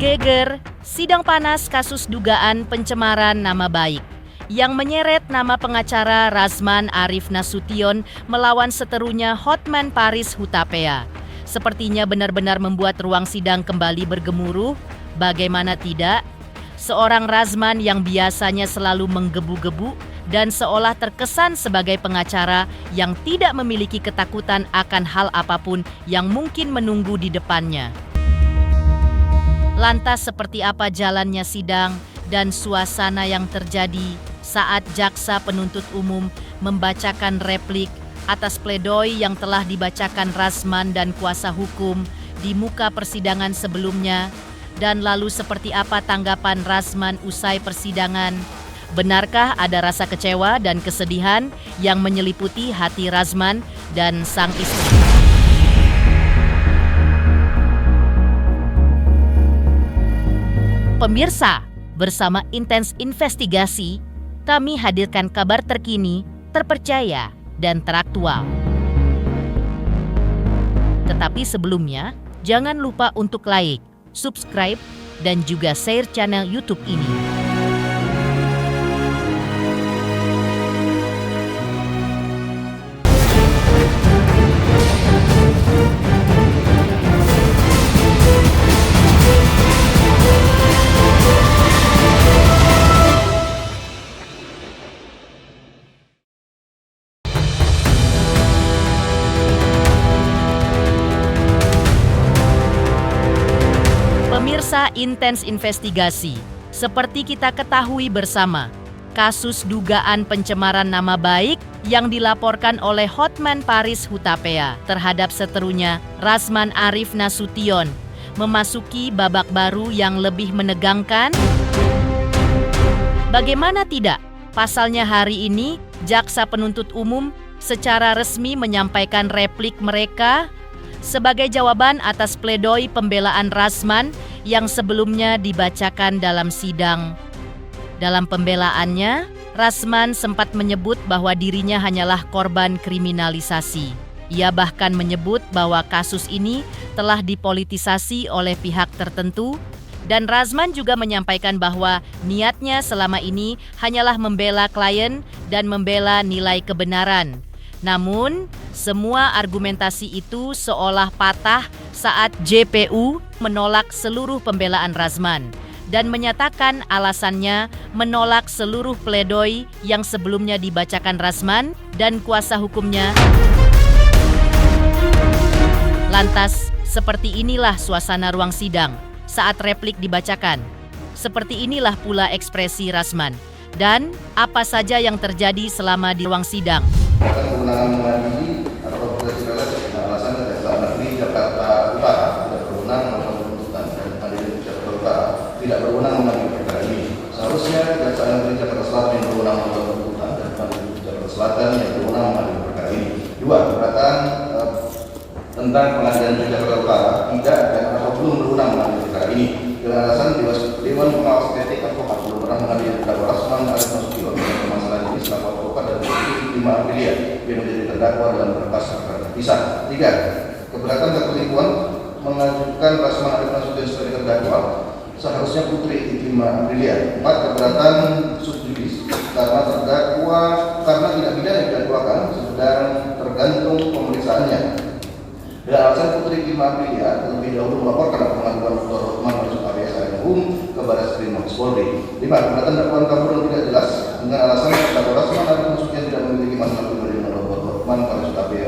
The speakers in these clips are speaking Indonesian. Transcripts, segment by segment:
Geger, sidang panas kasus dugaan pencemaran nama baik yang menyeret nama pengacara Razman Arif Nasution melawan seterunya Hotman Paris Hutapea. Sepertinya benar-benar membuat ruang sidang kembali bergemuruh. Bagaimana tidak? Seorang Razman yang biasanya selalu menggebu-gebu dan seolah terkesan sebagai pengacara yang tidak memiliki ketakutan akan hal apapun yang mungkin menunggu di depannya. Lantas seperti apa jalannya sidang dan suasana yang terjadi saat jaksa penuntut umum membacakan replik atas pledoi yang telah dibacakan Razman dan kuasa hukum di muka persidangan sebelumnya? Dan lalu seperti apa tanggapan Razman usai persidangan? Benarkah ada rasa kecewa dan kesedihan yang menyeliputi hati Razman dan sang istri? Pemirsa, bersama Intens Investigasi, kami hadirkan kabar terkini, terpercaya, dan teraktual. Tetapi sebelumnya, jangan lupa untuk like, subscribe, dan juga share channel YouTube ini. Pemirsa Intens Investigasi, seperti kita ketahui bersama, kasus dugaan pencemaran nama baik yang dilaporkan oleh Hotman Paris Hutapea terhadap seterunya Razman Arif Nasution memasuki babak baru yang lebih menegangkan. Bagaimana tidak? Pasalnya hari ini, jaksa penuntut umum secara resmi menyampaikan replik mereka sebagai jawaban atas pledoi pembelaan Razman yang sebelumnya dibacakan dalam sidang. Dalam pembelaannya, Razman sempat menyebut bahwa dirinya hanyalah korban kriminalisasi. Ia bahkan menyebut bahwa kasus ini telah dipolitisasi oleh pihak tertentu, dan Razman juga menyampaikan bahwa niatnya selama ini hanyalah membela klien dan membela nilai kebenaran. Namun, semua argumentasi itu seolah patah saat JPU menolak seluruh pembelaan Razman dan menyatakan alasannya menolak seluruh pledoi yang sebelumnya dibacakan Razman dan kuasa hukumnya. Lantas, seperti inilah suasana ruang sidang saat replik dibacakan. Seperti inilah pula ekspresi Razman. Dan apa saja yang terjadi selama di ruang sidang? Kewenangan mengadili atau tidak alasan Kejaksaan Negeri Jakarta Utara tidak berwenang melakukan penuntutan dan Pengadilan Jakarta Utara tidak berwenang mengadili perkara ini. Seharusnya Kejaksaan Negeri Jakarta Selatan yang berwenang melakukan penuntutan dan Pengadilan Jakarta Selatan yang berwenang mengadili perkara ini. Dua, keberatan tentang Pengadilan Jakarta Utara tidak dan atau belum berwenang mengadili perkara ini dengan alasan Dewan Pengawas Etik Advokat belum pernah mengadili terdakwa Razman Arif Nasution dengan permasalahan ini selaku advokat dan Lima Aprilia yang menjadi terdakwa dalam berkas perkara terpisah. Tiga, keberatan terpelikuan mengajukan Razman Arif Nasution sebagai terdakwa seharusnya Putri Lima Aprilia. Empat, keberatan subjudis karena terdakwa karena tidak pidana didakwakan sedang tergantung pemeriksaannya. Dan alasan Putri Lima Aprilia lebih dahulu melaporkan pengaduan Dr. Hotman Paris Hutapea ke Baris Krim Mabes Polri. 5. Keberatan dakwaan kabur yang tidak jelas dengan alasan terdakwa Razman Arif Nasution tidak memiliki masalah pribadi dengan Dr. Hotman Paris Hutapea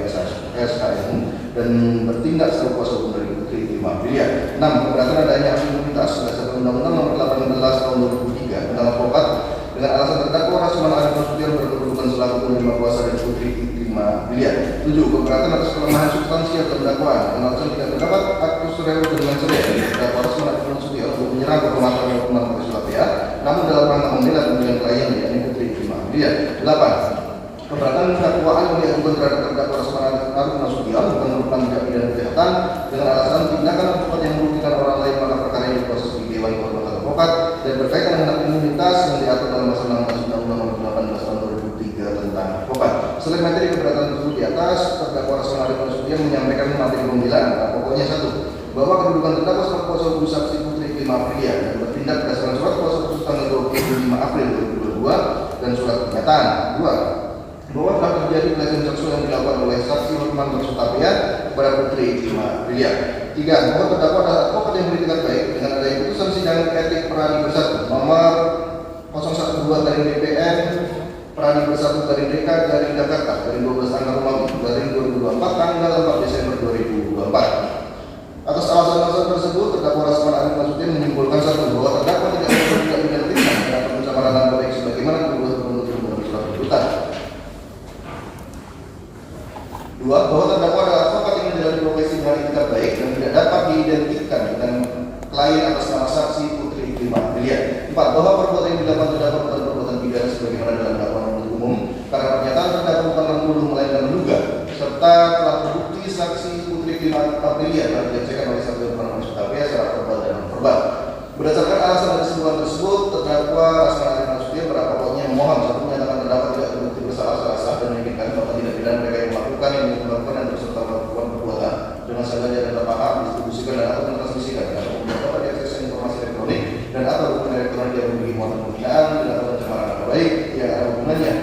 SHM dan bertindak sebagai kuasa hukum dari Putri Lima Aprilia. 6. Keberatan adanya imunitas berdasarkan Undang-Undang Nomor 18 Tahun 2003 tentang advokat dengan alasan terdakwa Razman Arif Nasution berkedudukan selaku penerima kuasa dari Putri Lima Aprilia. 7. Keberatan atas kelemahan substansi atau dakwaan dengan alasan tidak terdapat aktus reu dengan cerai dari terdakwa Razman Arif Nasution untuk menyerang kehormatan Hotman Paris Hutapea, namun dalam rangka membela kepentingan klien yakni Putri Lima Aprilia. 8. Keberatan dakwaan yang diajukan terhadap terdakwa Razman Arif Nasution bukan merupakan tindak pidana kejahatan dengan alasan tindakan advokat yang merugikan orang lain maka perkara yang diproses di Dewan Kehormatan Advokat dan berkaitan dengan imunitas yang diatur dalam pasal 16 Undang-Undang Nomor 18 Tahun 2003 tentang advokat. Selain materi keberatan tersebut di atas, terdakwa Razman Arif Nasution menyampaikan materi pembelaan. Pokoknya 1. bahwa kedudukan terdakwa sebagai kuasa hukum saksi Putri Klima Aprilia dan bertindak berdasarkan surat kuasa hukum tanggal 25 April 2022 dan surat pernyataan. 2. Bahwa telah terjadi pelecehan seksual yang dilakukan oleh saksi Hotman Paris kepada Putri Klima Aprilia. 3. Bahwa terdakwa adalah advokat yang beritikat baik dengan adanya putusan sidang etik Pradi Bersatu nomor 012 dari DPN Pradi Bersatu dari DK dari Jakarta dari 12 tanggal Romawi dari 2024 tanggal 4 Desember 2024. Atas alasan-alasan tersebut, terdakwa Rasman Arif Nasution menyimpulkan satu, bahwa terdakwa tidak pidana terhadap pencemaran nama baik sebagaimana kedua penuntut umum dalam surat tuntutan. 2. Bahwa terdakwa adalah advokat yang menjalani profesi dengan itikat baik dan tidak dapat diidentikan dengan klien atas nama saksi Putri Klima Aprilia. 4. Bahwa perbuatan yang dilakukan terdakwa bukan perbuatan pidana sebagaimana dalam dakwaan penuntut umum karena pernyataan terdakwa bukan menuduh melainkan menduga, serta telah terbukti saksi Putri Klima Aprilia telah dilecehkan oleh saksi Hotman Paris secara verbal dan non-verbal. Berdasarkan alasan dan kesimpulan tersebut, terdakwa Rasman Arif Nasution pada pokoknya memohon satu menyatakan terdakwa tidak terbukti bersalah secara sah dan menginginkan bahwa tidak pidana mereka yang melakukan dan berserta melakukan perbuatan dengan sengaja dan tanpa hak distribusikan dan atau mentransmisikan dan dapat diakses informasi elektronik dan atau dokumen elektronik yang memiliki muatan penghinaan dan atau pencemaran nama baik yang ada hubungannya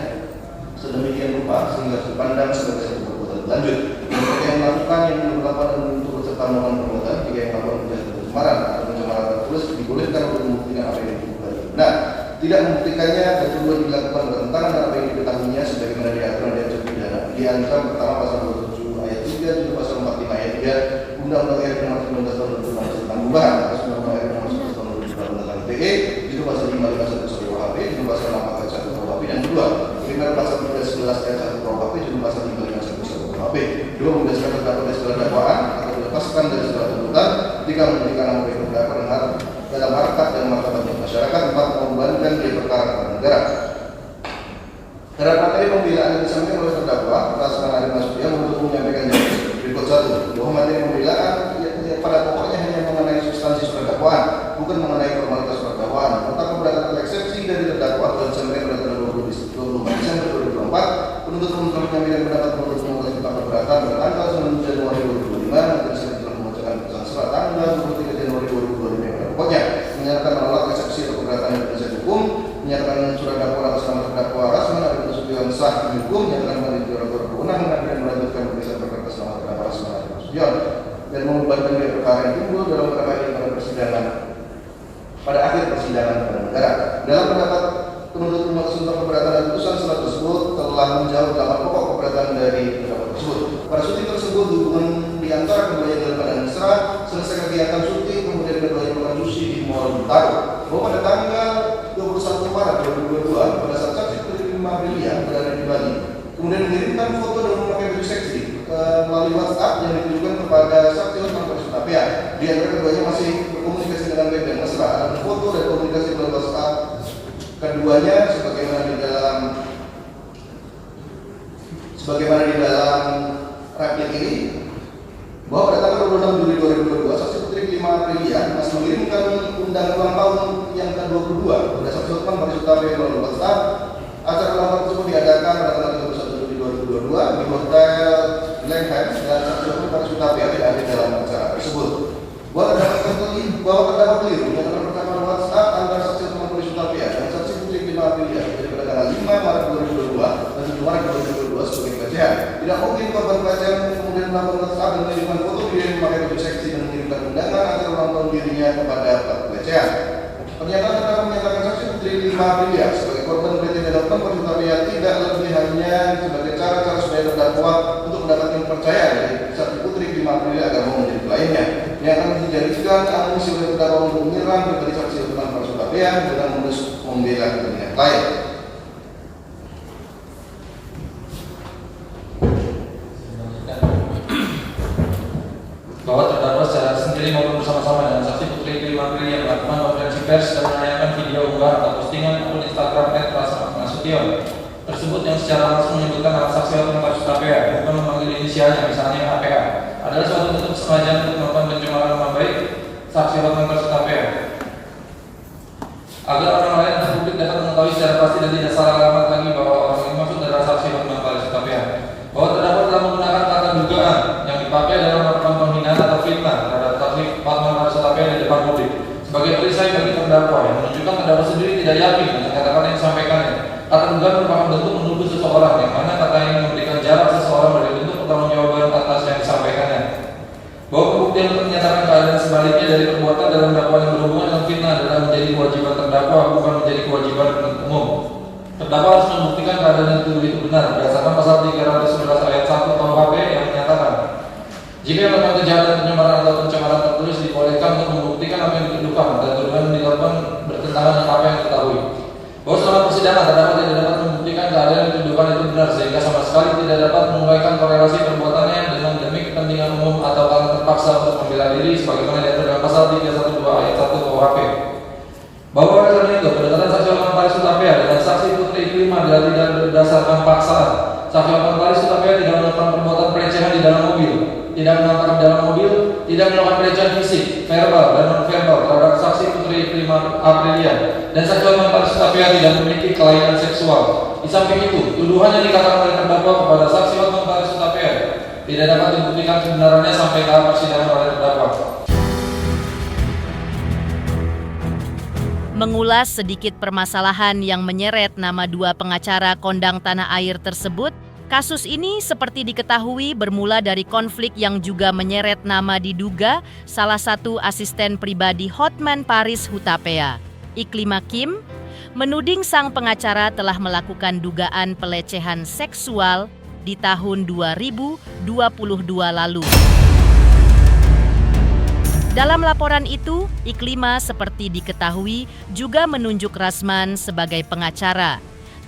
sedemikian rupa sehingga dipandang sebagai satu perbuatan berlanjut. Mereka yang melakukan yang melakukan dan untuk berserta melakukan perbuatan jika yang melakukan kejahatan pencemaran atau pencemaran tertulis dibolehkan untuk membuktikan apa yang dilakukan. Nah, tidak membuktikannya dan kedua dilakukan bertentangan dengan apa yang diketahuinya sebagaimana diatur dan diatur pidana. Diancam pertama pasal 27 ayat 3 juga pasal 45 ayat 3 Undang-Undang RI Nomor 19 Tahun 2016 tentang perubahan atas Undang-Undang RI Nomor 11 Tahun 2016 tentang ITE itu pasal 551 KUHP itu pasal 6 ayat 1 KUHP dan kedua primer pasal 311 ayat 1 KUHP itu pasal 551 KUHP. Dua membebaskan terdakwa dari segala dakwaan atau dilepaskan dari segala tuntutan jika memberikan nama baik terdakwa dalam harkat dan martabatnya masyarakat. 4. Membebankan dari perkara negara. Terhadap materi pembelaan yang disampaikan oleh terdakwa Rasman Arif Nasution untuk menyampaikan berikut. 1. Bahwa materi pembelaan pada pokoknya hanya mengenai substansi surat dakwaan, bukan mengenai formalitas surat dakwaan. Tentang keberatan tereksepsi dari terdakwa telah disampaikan pada tanggal 24 Desember 2024. Penuntut umum telah menyampaikan pendapat penuntut umum tentang keberatan pada tanggal 9 Januari 2025 dan telah membacakan putusan surat tanggal 23 Januari 2025 pada pokoknya menyatakan menolak eksepsi atau keberatan yang penasihat hukum, menyatakan surat dakwaan atas nama terdakwa Rasman Arif Nasution sah demi hukum, menyatakan menjadi orang berwenang dan melanjutkan pemeriksaan perkara atas nama terdakwa Rasman Arif Nasution dan membebankan dari perkara yang timbul dalam perkara ini pada persidangan pada akhir persidangan pada negara. Dalam pendapat penuntut umum atas tentang keberatan dan putusan surat tersebut telah menjawab 8 pokok keberatan dari terdakwa tersebut. Pada syuting tersebut hubungan di antara keduanya dalam keadaan mesra, selesai kegiatan syuting kemudian keduanya makan sushi di Mall Bintaro. Bahwa pada tanggal 21 Maret 2022 pada saat saksi Putri Klima Aprilia berada di Bali kemudian mengirimkan foto dan memakai baju seksi melalui WhatsApp yang ditujukan kepada saksi Hotman Paris. Di antara keduanya masih berkomunikasi dengan baik dan mesra. Ada foto dan komunikasi melalui WhatsApp keduanya sebagaimana di dalam replik ini, bahwa pada tanggal 26 Juli 2022 saksi Putri Klima Aprilia masih mengirimkan undangan ulang tahun yang ke-22 pada saksi Hotman Paris melalui WhatsApp. Acara ulang tahun tersebut diadakan pada tanggal 31 Juli 2022 di Hotel Langham dan saksi Hotman Paris tidak hadir dalam acara tersebut. Bahwa terdapat keliru menyatakan percakapan WhatsApp antara saksi Hotman Paris dan saksi Putri Klima Aprilia pada tanggal 5 Maret 2022 dan 7 Maret 2022 sebagai pelecehan. Tidak mungkin korban pelecehan kemudian melakukan WhatsApp dan mengirimkan foto diri yang memakai baju seksi dan mengirimkan undangan acara ulang tahun dirinya kepada pelecehan. Pernyataan terdakwa menyatakan saksi Putri Klima Aprilia sebagai korban pelecehan dan Hotman Paris tidak lebih hanya sebagai cara-cara supaya terdakwa untuk mendapatkan percaya dari saksi Putri Klima Aprilia agar mau menjadi kliennya. Yang akan dijadikan amunisi oleh terdakwa untuk menyerang pribadi saksi Hotman Paris dengan modus membela kepentingan klien. Bahwa terdakwa secara sendiri maupun bersama-sama dengan saksi Putri Klima Aprilia melakukan konferensi pers dan menayangkan video unggah atau postingan akun Instagram @rasman_nasution tersebut yang secara langsung menyebutkan nama saksi Hotman Paris bukan memanggil inisialnya, misalnya APA, adalah suatu bentuk kesengajaan untuk melakukan pencemaran nama baik saksi Hotman Paris agar orang lain dan publik dapat mengetahui secara pasti dan tidak salah alamat lagi bahwa orang yang dimaksud adalah saksi Hotman Paris. Bahwa terdakwa telah menggunakan kata dugaan yang dipakai dalam melakukan penghinaan atau fitnah terhadap saksi saksi Hotman Paris Hutapea di depan publik sebagai perisai bagi terdakwa yang menunjukkan terdakwa sendiri tidak yakin dengan kata-kata yang disampaikannya. Kata dugaan merupakan bentuk menuduh seseorang yang mana kata ini memberikan jarak seseorang dari bentuk pertanggungjawaban atas yang disampaikannya. Bahwa pembuktian untuk menyatakan keadaan sebaliknya dari perbuatan dalam dakwaan yang berhubungan dengan fitnah adalah menjadi kewajiban terdakwa, bukan menjadi kewajiban penuntut umum. Terdakwa harus membuktikan keadaan yang itu benar berdasarkan pasal 311 ayat 1 KUHP yang menyatakan jika yang melakukan kejahatan penyamaran atau pencemaran tertulis dibolehkan untuk membuktikan apa yang dituduhkan dan tuduhan yang dilakukan bertentangan dengan apa yang diketahui. Bahwa selama persidangan terdakwa tidak dapat membuktikan keadaan yang dituduhkan itu benar sehingga sama sekali tidak dapat menguraikan korelasi perbuatannya dengan demi kepentingan umum atau karena terpaksa untuk membela diri sebagaimana diatur dalam pasal 312 ayat 1 KUHP. Bahwa oleh karena itu pendekatan saksi Hotman Paris Hutapea dan saksi Putri Iklima bila tidak berdasarkan paksaan. Saksi Hotman Paris Hutapea tidak melakukan perbuatan pelecehan di dalam mobil, tidak menangkap di dalam mobil, tidak melakukan pelecehan fisik, verbal dan non-verbal terhadap saksi Putri Iklima Aprilia dan saksi Hotman Paris Hutapea tidak memiliki kelainan seksual. Di samping itu, tuduhan yang dikatakan oleh terdakwa kepada saksi Hotman Paris Hutapea tidak dapat dibuktikan kebenarannya sampai tahap persidangan oleh terdakwa. Mengulas sedikit permasalahan yang menyeret nama dua pengacara kondang tanah air tersebut, kasus ini seperti diketahui bermula dari konflik yang juga menyeret nama diduga salah satu asisten pribadi Hotman Paris Hutapea, Iklima Kim, menuding sang pengacara telah melakukan dugaan pelecehan seksual di tahun 2022 lalu. Dalam laporan itu, Iklima seperti diketahui juga menunjuk Rasman sebagai pengacara.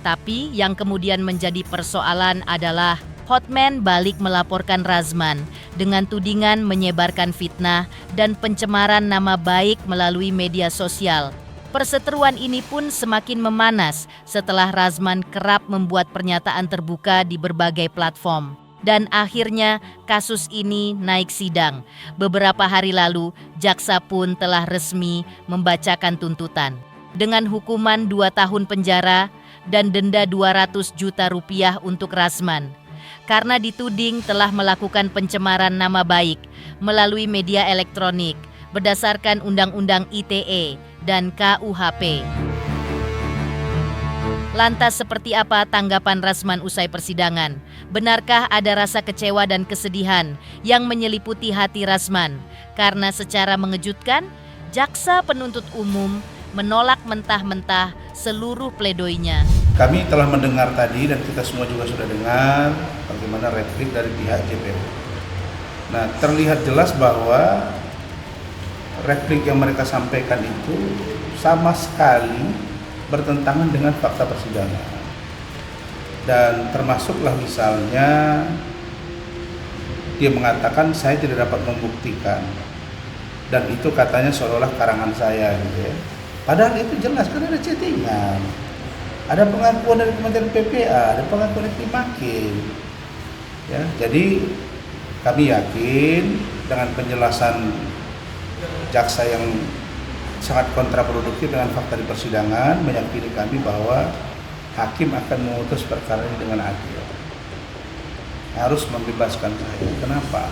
Tapi yang kemudian menjadi persoalan adalah Hotman balik melaporkan Rasman dengan tudingan menyebarkan fitnah dan pencemaran nama baik melalui media sosial. Perseteruan ini pun semakin memanas setelah Rasman kerap membuat pernyataan terbuka di berbagai platform. Dan akhirnya kasus ini naik sidang. Beberapa hari lalu, jaksa pun telah resmi membacakan tuntutan. Dengan hukuman 2 tahun penjara dan denda 200 juta rupiah untuk Rasman. Karena dituding telah melakukan pencemaran nama baik melalui media elektronik berdasarkan Undang-Undang ITE dan KUHP. Lantas seperti apa tanggapan Rasman usai persidangan? Benarkah ada rasa kecewa dan kesedihan yang menyeliputi hati Rasman? Karena secara mengejutkan, jaksa penuntut umum menolak mentah-mentah seluruh pledoinya. Kami telah mendengar tadi dan kita semua juga sudah dengar bagaimana replik dari pihak JPU. Nah, terlihat jelas bahwa replik yang mereka sampaikan itu sama sekali bertentangan dengan fakta persidangan. Dan termasuklah misalnya dia mengatakan saya tidak dapat membuktikan dan itu katanya seolah-olah karangan saya gitu ya. Padahal itu jelas kan ada chattingan. Ada pengakuan dari Kementerian PPA, ada pengakuan dari Makin. Ya, jadi kami yakin dengan penjelasan jaksa yang sangat kontraproduktif dengan fakta di persidangan meyakini kami bahwa hakim akan memutus perkara ini dengan adil. Harus membebaskan saya. Kenapa?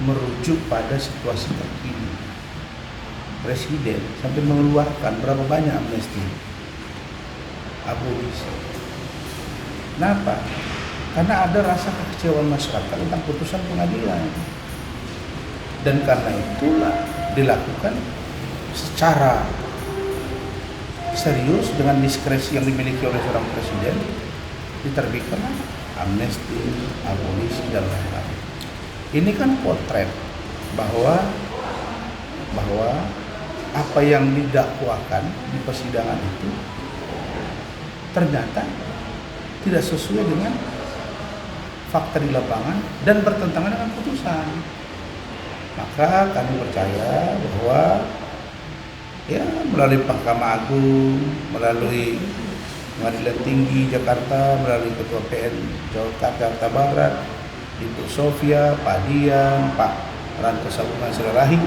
Merujuk pada situasi terkini. Presiden sampai mengeluarkan berapa banyak amnesti abolisi. Kenapa? Karena ada rasa kekecewaan masyarakat tentang putusan pengadilan. Dan karena itulah dilakukan secara serius dengan diskresi yang dimiliki oleh seorang presiden diterbitkan amnesti, abolisi dan lain-lain. Ini kan potret bahwa apa yang didakwakan di persidangan itu ternyata tidak sesuai dengan fakta di lapangan dan bertentangan dengan putusan. Maka kami percaya bahwa ya melalui Mahkamah Agung, melalui Pengadilan Tinggi Jakarta, melalui Ketua PN Jakarta Barat, Ibu Sofia, Pak Dian, Pak Ranto Sabungan Silalahi,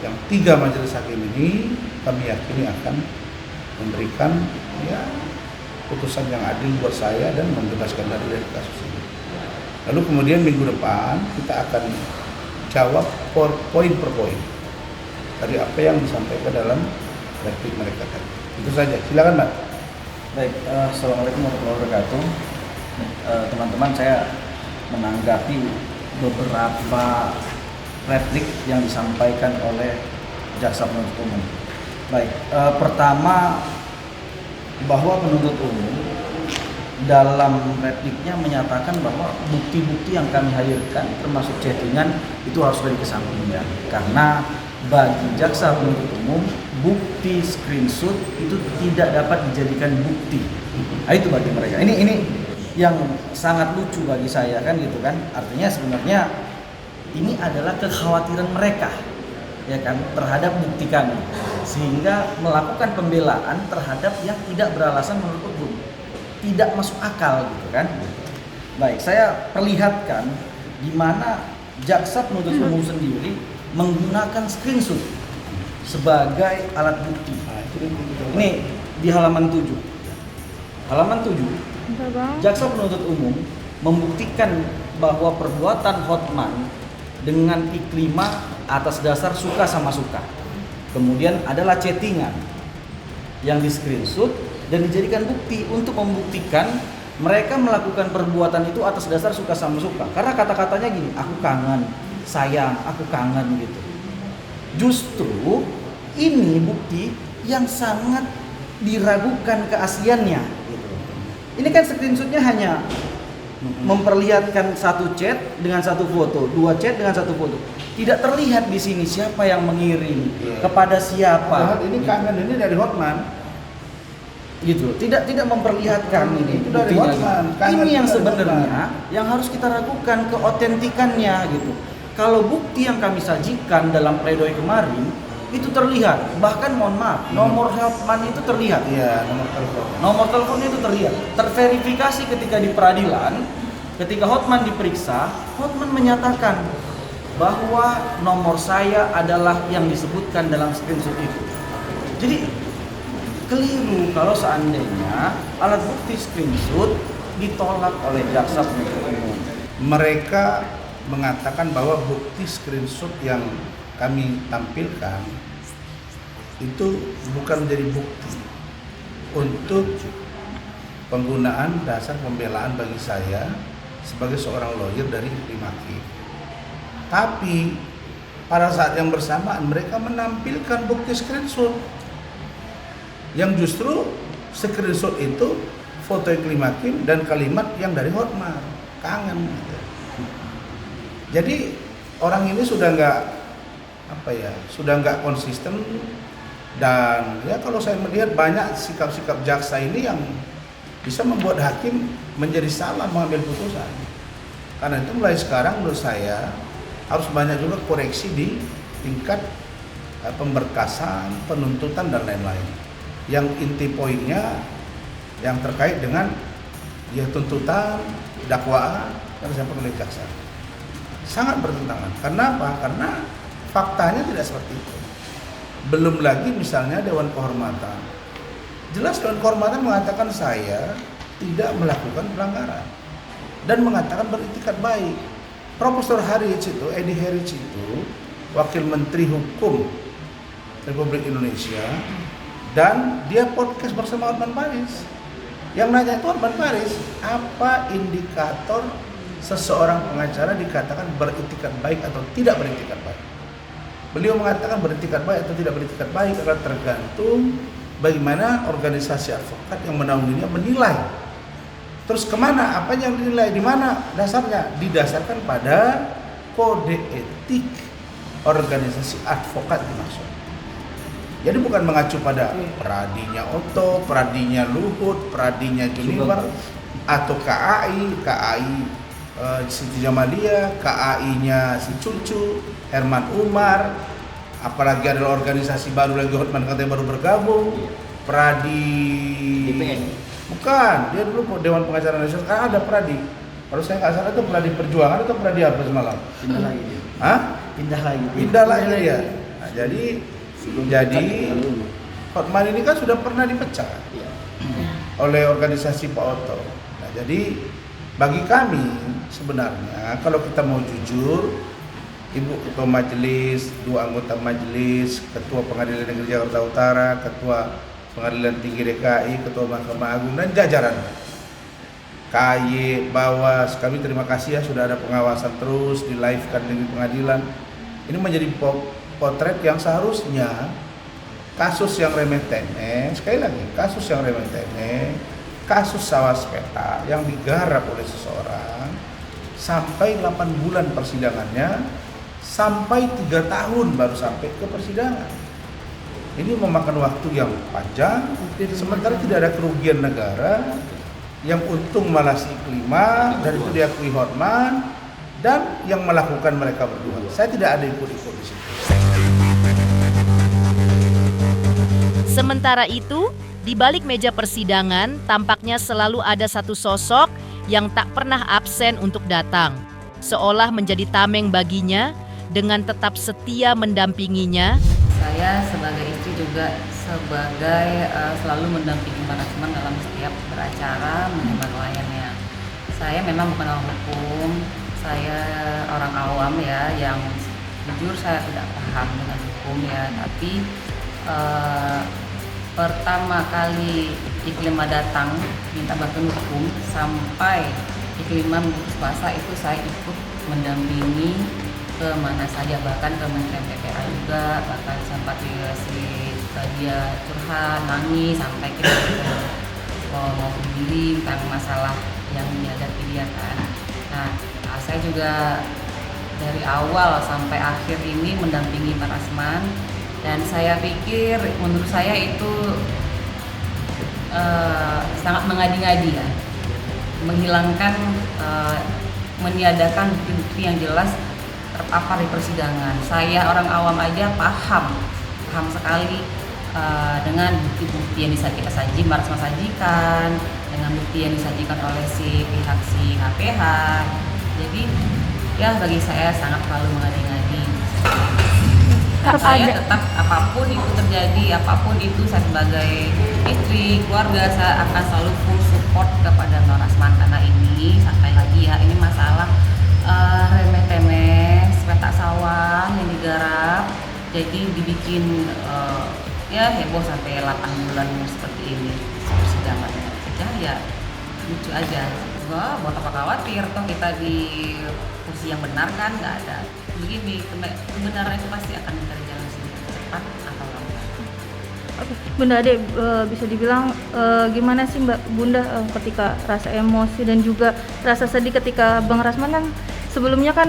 yang 3 majelis hakim ini kami yakini akan memberikan ya putusan yang adil buat saya dan membebaskan dari kasus ini. Lalu kemudian minggu depan kita akan jawab poin per poin dari apa yang disampaikan dalam replik mereka tadi. Itu saja. Silakan, Mbak. Baik, Assalamualaikum warahmatullahi wabarakatuh. Teman-teman, saya menanggapi beberapa replik yang disampaikan oleh jaksa penuntut umum. Baik, pertama bahwa penuntut umum dalam repliknya menyatakan bahwa bukti-bukti yang kami hadirkan termasuk chattingan itu harus dikesampingkan karena bagi jaksa penuntut umum bukti screenshot itu tidak dapat dijadikan bukti. Nah, itu bagi mereka. Ini yang sangat lucu bagi saya kan gitu kan. Artinya sebenarnya ini adalah kekhawatiran mereka ya kan terhadap bukti kami sehingga melakukan pembelaan terhadap yang tidak beralasan menurut hukum. Tidak masuk akal gitu kan. Baik, saya perlihatkan di mana jaksa penuntut umum sendiri menggunakan screenshot sebagai alat bukti. Ini di halaman 7. Halaman 7. Jaksa penuntut umum membuktikan bahwa perbuatan Hotman dengan Ikrimah atas dasar suka sama suka. Kemudian adalah chattingan yang di screenshot dan dijadikan bukti untuk membuktikan mereka melakukan perbuatan itu atas dasar suka sama suka. Karena kata-katanya gini, aku kangen, sayang, aku kangen gitu. Justru ini bukti yang sangat diragukan keasliannya gitu. Ini kan screenshotnya hanya memperlihatkan satu chat dengan satu foto, dua chat dengan satu foto. Tidak terlihat di sini siapa yang mengirim, kepada siapa. Padahal ini kangen ini dari Hotman. Gitu, tidak memperlihatkan ini dari Hotman. Ini yang sebenarnya yang harus kita ragukan keotentikannya gitu. Kalau bukti yang kami sajikan dalam pledoi kemarin itu terlihat, bahkan mohon maaf, nomor Hotman itu terlihat. Iya, nomor telepon. Nomor teleponnya itu terlihat, terverifikasi ketika di peradilan. Ketika Hotman diperiksa, Hotman menyatakan bahwa nomor saya adalah yang disebutkan dalam screenshot itu. Jadi keliru kalau seandainya alat bukti screenshot ditolak oleh jaksa penuntut umum. Mereka mengatakan bahwa bukti screenshot yang kami tampilkan itu bukan menjadi bukti untuk penggunaan dasar pembelaan bagi saya sebagai seorang lawyer dari Ikrimah. Tapi pada saat yang bersamaan mereka menampilkan bukti screenshot yang justru screenshot itu foto Ikrimah dan kalimat yang dari Hotman, kangen gitu. Jadi orang ini sudah nggak konsisten, dan ya kalau saya melihat banyak sikap-sikap jaksa ini yang bisa membuat hakim menjadi salah mengambil putusan. Karena itu mulai sekarang menurut saya harus banyak juga koreksi di tingkat pemberkasan, penuntutan dan lain-lain. Yang inti poinnya yang terkait dengan ya tuntutan, dakwaan yang disampaikan oleh jaksa sangat bertentangan. Kenapa? Karena faktanya tidak seperti itu. Belum lagi misalnya Dewan Kehormatan. Jelas Dewan Kehormatan mengatakan saya tidak melakukan pelanggaran dan mengatakan beritikat baik. Profesor Edi Harich itu Wakil Menteri Hukum Republik Indonesia, dan dia podcast bersama Hotman Paris. Yang nanya itu Hotman Paris, apa indikator seseorang pengacara dikatakan beritikat baik atau tidak beritikat baik? Beliau mengatakan beritikat baik atau tidak beritikat baik adalah tergantung bagaimana organisasi advokat yang menaunginya menilai. Terus kemana? Apa yang dinilai? Di mana dasarnya? Didasarkan pada kode etik organisasi advokat dimaksud. Jadi bukan mengacu pada peradinya Otto, peradinya Luhut, peradinya Juniper, atau KAI Siti Jamalia, KAI-nya si Cucu, Herman Umar, apalagi adalah organisasi baru lagi Hotman katanya baru bergabung, DPN. Bukan, dia dulu Dewan Pengacara Nasional, kan ada Pradi. Kalau saya nggak salah itu Pradi Perjuangan atau Pradi apa semalam? Pindah lagi dia. Hah? Pindah lagi dia. Nah, jadi Hotman ini kan sudah pernah dipecat oleh organisasi Pak Otto. Nah, jadi bagi kami sebenarnya kalau kita mau jujur, Ibu Ketua Majelis, 2 anggota Majelis, Ketua Pengadilan Negeri Jakarta Utara, Ketua Pengadilan Tinggi DKI, Ketua Mahkamah Agung, dan jajaran KY, Bawas. Kami terima kasih ya sudah ada pengawasan terus, di live-kan di pengadilan. Ini menjadi potret yang seharusnya kasus yang remeh-temeh, sekali lagi kasus yang remeh-temeh, kasus Sawaspeta yang digarap oleh seseorang sampai 8 bulan persidangannya, sampai 3 tahun baru sampai ke persidangan. Ini memakan waktu yang panjang, sementara tidak ada kerugian negara, yang untung malah si Iklima, dan itu diakui Hotman, dan yang melakukan mereka berdua. Saya tidak ada ikut-ikut di situ. Sementara itu, di balik meja persidangan tampaknya selalu ada satu sosok yang tak pernah absen untuk datang. Seolah menjadi tameng baginya dengan tetap setia mendampinginya. Saya sebagai istri juga selalu mendampingi Pak Rasman dalam setiap beracara menyambar kliennya. Saya memang bukan orang hukum, saya orang awam ya, yang jujur saya tidak paham dengan hukum ya, tapi pertama kali Iklima datang minta bantuan hukum sampai Iklima memutus kuasa itu saya ikut mendampingi ke mana saja, bahkan ke Kementerian PPA juga, bahkan sempat dia curhat, nangis, sampai kita mau sendiri tentang masalah yang dihadapi dia kan. Nah, saya juga dari awal sampai akhir ini mendampingi Pak Rasman, dan saya pikir menurut saya itu sangat mengadi-ngadi ya, menghilangkan, meniadakan bukti-bukti yang jelas terpapar di persidangan. Saya orang awam aja paham sekali dengan bukti-bukti yang kita sajikan, dengan bukti yang disajikan oleh si HPH. Jadi ya bagi saya sangat terlalu mengadi-ngadi. Saya tetap apapun itu terjadi, apapun itu saya sebagai istri, keluarga, saya akan selalu full support kepada Pak Rasman, karena ini sekali lagi ya, ini masalah remeh-temeh, sepeta sawah yang digarap, jadi dibikin ya heboh sampai 8 bulan seperti ini persidangan. Ya lucu aja. Wah, buat apa khawatir, toh kita di posisi yang benar kan, nggak ada. Begini, kebenaran itu pasti akan mencari jalan sendiri, cepat atau lambat. Oke, Bunda Ade, bisa dibilang gimana sih Mbak Bunda ketika rasa emosi dan juga rasa sedih ketika Bang Rasman kan sebelumnya kan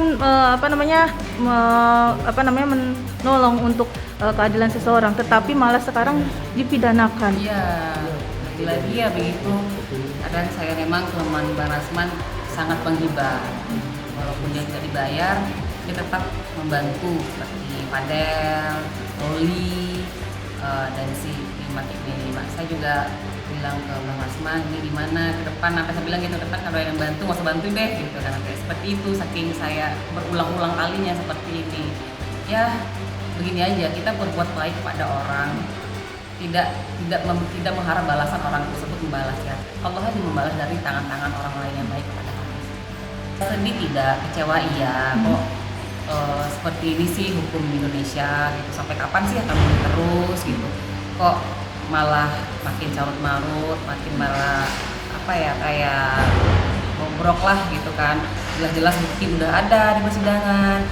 menolong untuk keadilan seseorang, tetapi malah sekarang dipidanakan. Iya, lagi-lagi ya begitu. Kadang saya memang kelemahan Bang Rasman sangat menghibah, walaupun dia tidak dibayar, dia tetap membantu seperti Padel, Loli, dan si Lima. Saya juga bilang ke Bang Rasman, ini gimana ke depan, sampai saya bilang gitu, ke depan kalau ada yang bantu nggak usah bantu deh gitu, karena kayak seperti itu, saking saya berulang-ulang kalinya seperti ini. Ya begini aja, kita berbuat baik kepada orang, tidak mengharap balasan orang tersebut membalas ya. Allah aja membalas dari tangan-tangan orang lain yang baik kepada kami. Sedih tidak, kecewa iya, kok seperti ini sih hukum Indonesia gitu, sampai kapan sih akan terus gitu, kok malah makin carut marut, makin malah kayak bobrok lah gitu kan. Jelas-jelas bukti udah ada di persidangan.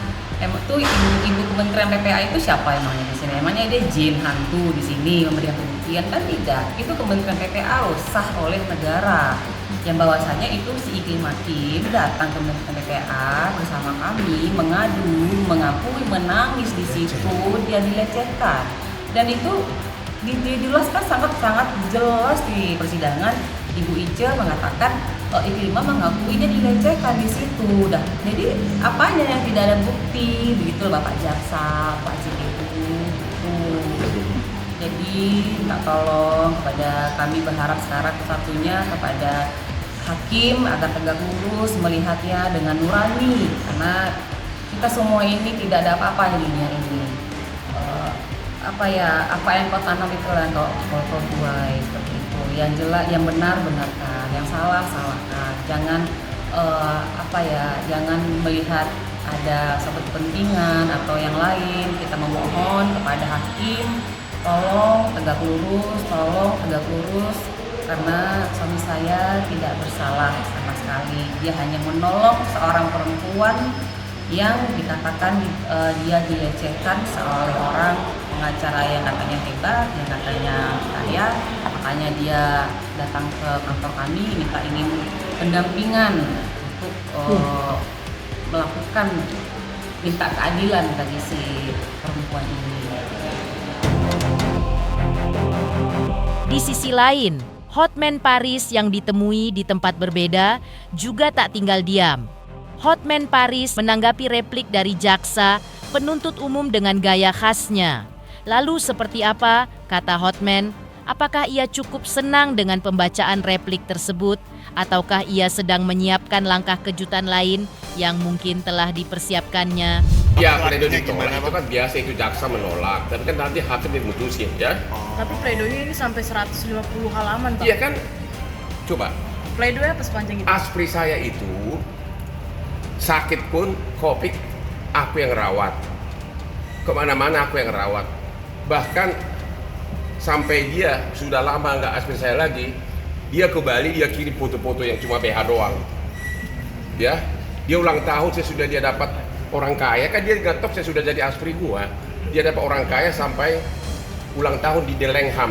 Emang tuh ibu Kementerian PPA itu siapa emangnya di sini? Emangnya dia jin hantu di sini memberikan pembuktian? Kan tidak. Itu Kementerian PPA loh, sah oleh negara. Yang bahwasanya itu si Iklima datang ke Kementerian PPA bersama kami, mengadu, mengakui, menangis di situ, dia dilecehkan. Dan itu dijelaskan sangat-sangat jelas di persidangan. Ibu Ice mengatakan Iklima mengakuinya dilecehkan di situ. Dah, jadi apanya yang tidak ada bukti, begitu Bapak Jaksa, Pak CPU. Jadi minta tolong kepada kami, berharap sekarang satunya kepada hakim agar tegak lurus melihatnya dengan nurani, karena kita semua ini tidak ada apa-apa di dunia ini. Apa yang kau tanam itu lah kau tuai, seperti itu. Yang jelas, yang benar benarkan, yang salah salahkan. Jangan jangan melihat ada suatu kepentingan atau yang lain, kita memohon kepada hakim, tolong tegak lurus, karena suami saya tidak bersalah sama sekali. Dia hanya menolong seorang perempuan yang dikatakan dia dilecehkan oleh orang pengacara yang katanya hebat, yang katanya kaya. Makanya dia datang ke kantor kami ingin pendampingan untuk melakukan minta keadilan bagi si perempuan ini. Di sisi lain, Hotman Paris yang ditemui di tempat berbeda juga tak tinggal diam. Hotman Paris menanggapi replik dari jaksa penuntut umum dengan gaya khasnya. Lalu seperti apa, kata Hotman, apakah ia cukup senang dengan pembacaan replik tersebut ataukah ia sedang menyiapkan langkah kejutan lain yang mungkin telah dipersiapkannya? Ya, pledoi ditolak itu kan biasa, itu jaksa menolak, tapi kan nanti hakim yang mutusin ya. Tapi pledoi ini sampai 150 halaman, Pak. Iya kan? Coba. Pledoi apa sepanjang itu? Aspri saya itu sakit pun COVID aku yang rawat. Kemana-mana aku yang rawat. Bahkan sampai dia sudah lama nggak aspri saya lagi, dia ke Bali, dia kirim foto-foto yang cuma BH doang. Ya, dia ulang tahun, saya sudah dia dapat orang kaya, kan dia gatok saya sudah jadi aspri gua. Dia dapat orang kaya sampai ulang tahun di Delengham.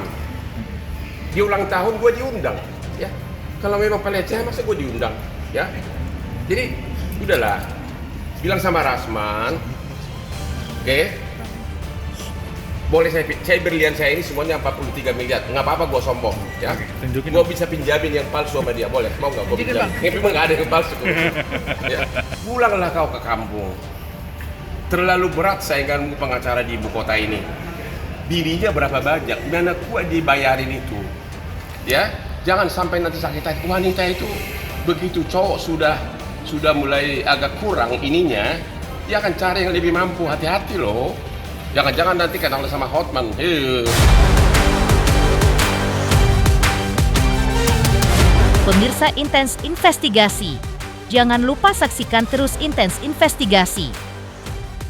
Dia ulang tahun gua diundang, ya. Kalau memang pelecehan masa gua diundang, ya. Jadi udahlah, bilang sama Rasman, oke? Boleh saya berlian saya ini semuanya 43 miliar, nggak apa-apa gue sombong, ya. Gue bisa pinjamin yang palsu sama dia, boleh? Mau nggak gue pinjam? Ini memang nggak ada yang palsu. Ya. Pulanglah kau ke kampung. Terlalu berat sainganmu pengacara di ibu kota ini. Dirinya berapa banyak? Mana kuat dibayarin itu? Ya, jangan sampai nanti sakit hati. Wanita itu begitu cowok sudah mulai agak kurang ininya, dia akan cari yang lebih mampu. Hati-hati loh. Jangan-jangan nanti kena sama Hotman. Pemirsa Intens Investigasi, jangan lupa saksikan terus Intens Investigasi.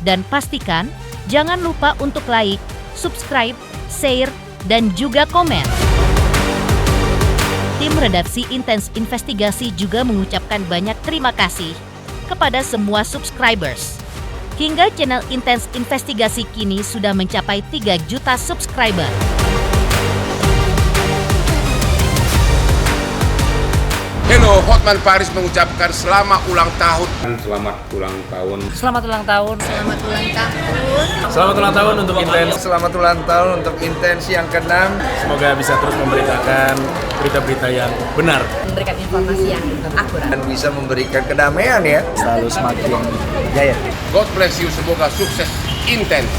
Dan pastikan jangan lupa untuk like, subscribe, share, dan juga komen. Tim redaksi Intens Investigasi juga mengucapkan banyak terima kasih kepada semua subscribers. Hingga channel Intens Investigasi kini sudah mencapai 3 juta subscriber. Hello, Hotman Paris mengucapkan selamat ulang tahun. Selamat ulang tahun. Selamat ulang tahun. Selamat ulang tahun. Selamat ulang tahun untuk Intens. Selamat ulang tahun untuk Intens yang ke-6. Semoga bisa terus memberitakan berita-berita yang benar. Memberikan informasi yang akurat. Dan bisa memberikan kedamaian ya. Selalu semakin jaya. God bless you, semoga sukses Intens.